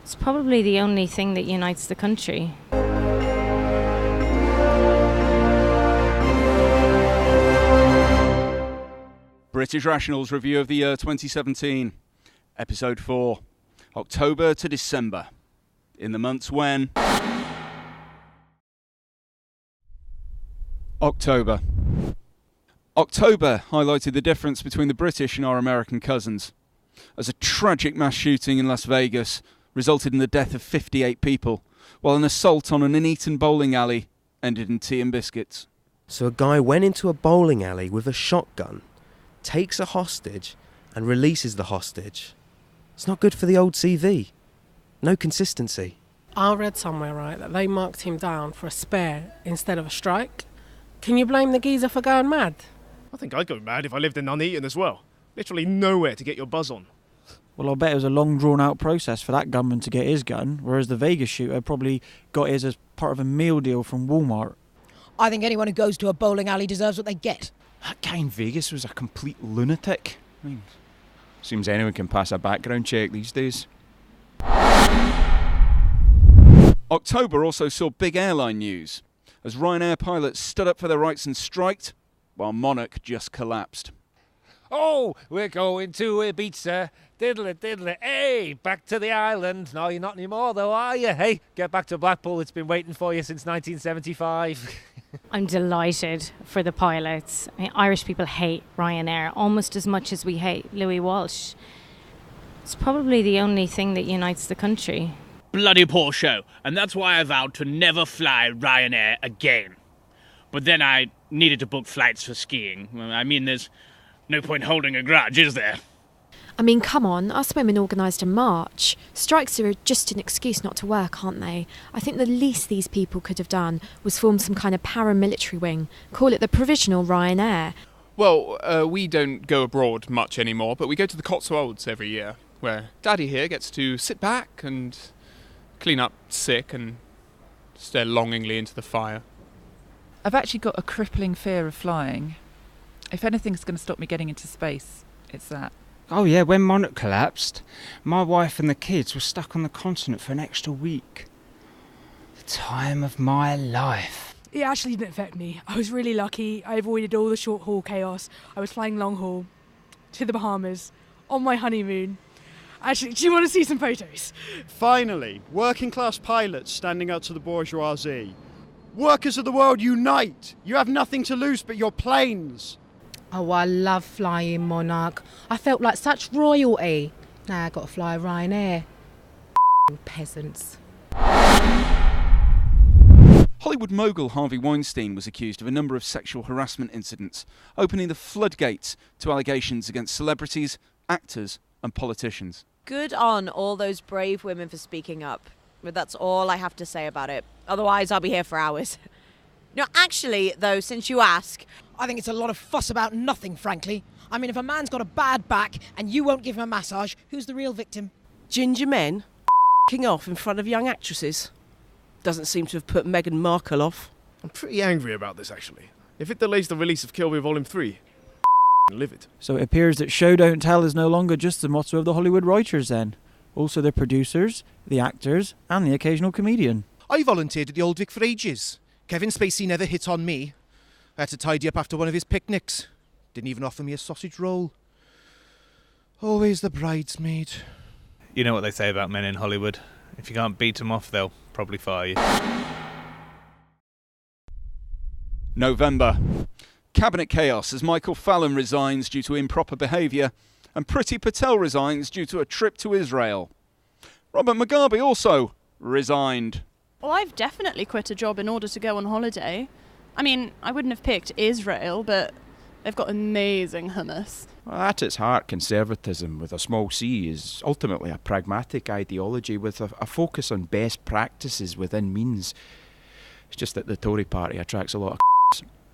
It's probably the only thing that unites the country. British Rational's review of the year 2017, Episode 4, October to December, in the months when... October highlighted the difference between the British and our American cousins, as a tragic mass shooting in Las Vegas resulted in the death of 58 people, while an assault on an Eton bowling alley ended in tea and biscuits. So a guy went into a bowling alley with a shotgun, takes a hostage, and releases the hostage. It's not good for the old CV. No consistency. I read somewhere, right, that they marked him down for a spare instead of a strike. Can you blame the geezer for going mad? I think I'd go mad if I lived in Nuneaton as well. Literally nowhere to get your buzz on. Well, I bet it was a long, drawn-out process for that gunman to get his gun, whereas the Vegas shooter probably got his as part of a meal deal from Walmart. I think anyone who goes to a bowling alley deserves what they get. That guy in Vegas was a complete lunatic. I mean, seems anyone can pass a background check these days. October also saw big airline news, as Ryanair pilots stood up for their rights and striked, while Monarch just collapsed. Oh, we're going to Ibiza. Diddle it, hey, back to the island. No, you're not anymore though, are you? Hey, get back to Blackpool, it's been waiting for you since 1975. I'm delighted for the pilots. I mean, Irish people hate Ryanair almost as much as we hate Louis Walsh. It's probably the only thing that unites the country. Bloody poor show, and that's why I vowed to never fly Ryanair again. But then I needed to book flights for skiing. I mean, there's no point holding a grudge, is there? I mean, come on, us women organised a march. Strikes are just an excuse not to work, aren't they? I think the least these people could have done was form some kind of paramilitary wing. Call it the Provisional Ryanair. Well, we don't go abroad much anymore, but we go to the Cotswolds every year, where Daddy here gets to sit back and clean up sick and stare longingly into the fire. I've actually got a crippling fear of flying. If anything's going to stop me getting into space, it's that. Oh yeah, when Monarch collapsed, my wife and the kids were stuck on the continent for an extra week. The time of my life. It actually didn't affect me. I was really lucky. I avoided all the short haul chaos. I was flying long haul to the Bahamas on my honeymoon. Actually, do you want to see some photos? Finally, working class pilots standing up to the bourgeoisie. Workers of the world, unite! You have nothing to lose but your planes. Oh, I love flying Monarch. I felt like such royalty. Now I got to fly Ryanair. Peasants. Hollywood mogul Harvey Weinstein was accused of a number of sexual harassment incidents, opening the floodgates to allegations against celebrities, actors and politicians. Good on all those brave women for speaking up. But that's all I have to say about it. Otherwise, I'll be here for hours. No, actually, though, since you ask... I think it's a lot of fuss about nothing, frankly. I mean, if a man's got a bad back and you won't give him a massage, who's the real victim? Ginger men f***ing off in front of young actresses. Doesn't seem to have put Meghan Markle off. I'm pretty angry about this, actually. If it delays the release of Kill Bill Volume 3, livid. So it appears that show don't tell is no longer just the motto of the Hollywood writers then. Also the producers, the actors and the occasional comedian. I volunteered at the Old Vic for ages. Kevin Spacey never hit on me. I had to tidy up after one of his picnics. Didn't even offer me a sausage roll. Always the bridesmaid. You know what they say about men in Hollywood. If you can't beat them off, they'll probably fire you. November. Cabinet chaos as Michael Fallon resigns due to improper behaviour and Priti Patel resigns due to a trip to Israel. Robert Mugabe also resigned. Well, I've definitely quit a job in order to go on holiday. I mean, I wouldn't have picked Israel, but they've got amazing hummus. Well, at its heart, conservatism with a small c is ultimately a pragmatic ideology with a focus on best practices within means. It's just that the Tory party attracts a lot of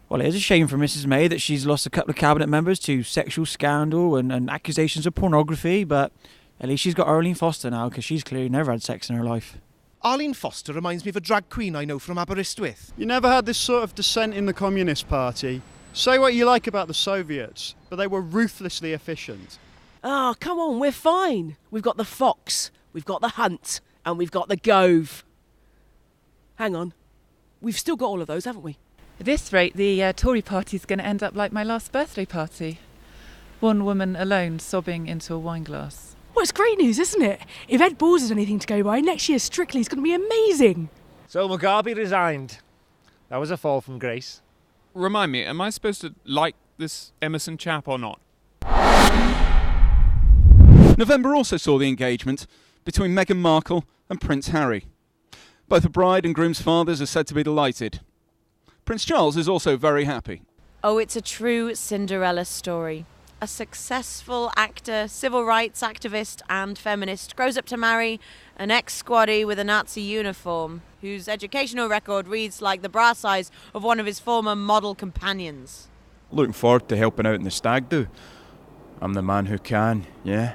Well, it is a shame for Mrs May that she's lost a couple of cabinet members to sexual scandal and accusations of pornography, but at least she's got Arlene Foster now, because she's clearly never had sex in her life. Arlene Foster reminds me of a drag queen I know from Aberystwyth. You never had this sort of dissent in the Communist Party. Say what you like about the Soviets, but they were ruthlessly efficient. Ah, come on, we're fine. We've got the fox, we've got the hunt, And we've got the Gove. Hang on. We've still got all of those, haven't we? At this rate, the Tory party's going to end up like my last birthday party. One woman alone sobbing into a wine glass. Well, it's great news, isn't it? If Ed Balls is anything to go by, next year's Strictly's going to be amazing. So Mugabe resigned. That was a fall from grace. Remind me, am I supposed to like this Emerson chap or not? November also saw the engagement between Meghan Markle and Prince Harry. Both the bride and groom's fathers are said to be delighted. Prince Charles is also very happy. Oh, it's a true Cinderella story. A successful actor, civil rights activist and feminist grows up to marry an ex-squaddy with a Nazi uniform whose educational record reads like the bra size of one of his former model companions. Looking forward to helping out in the stag do. I'm the man who can, yeah.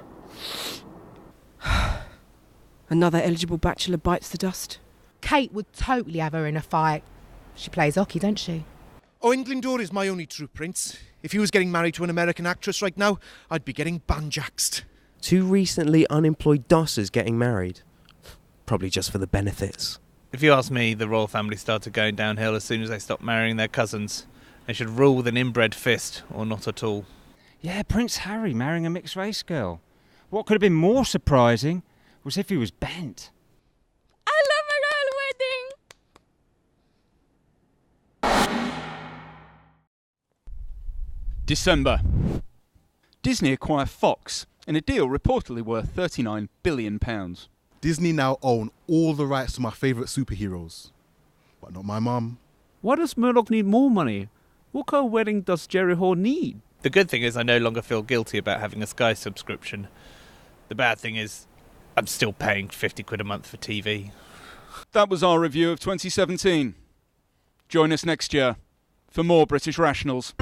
Another eligible bachelor bites the dust. Kate would totally have her in a fight. She plays hockey, don't she? Owen Glyndŵr is my only true prince. If he was getting married to an American actress right now, I'd be getting banjaxed. 2 recently unemployed dossers getting married. Probably just for the benefits. If you ask me, the royal family started going downhill as soon as they stopped marrying their cousins. They should rule with an inbred fist, or not at all. Yeah, Prince Harry marrying a mixed race girl. What could have been more surprising was if he was bent. I love my royal wedding! December. Disney acquire Fox in a deal reportedly worth £39 billion. Disney now own all the rights to my favourite superheroes. But not my mum. Why does Murdoch need more money? What kind of wedding does Jerry Hall need? The good thing is I no longer feel guilty about having a Sky subscription. The bad thing is I'm still paying £50 a month for TV. That was our review of 2017. Join us next year for more British Rationals.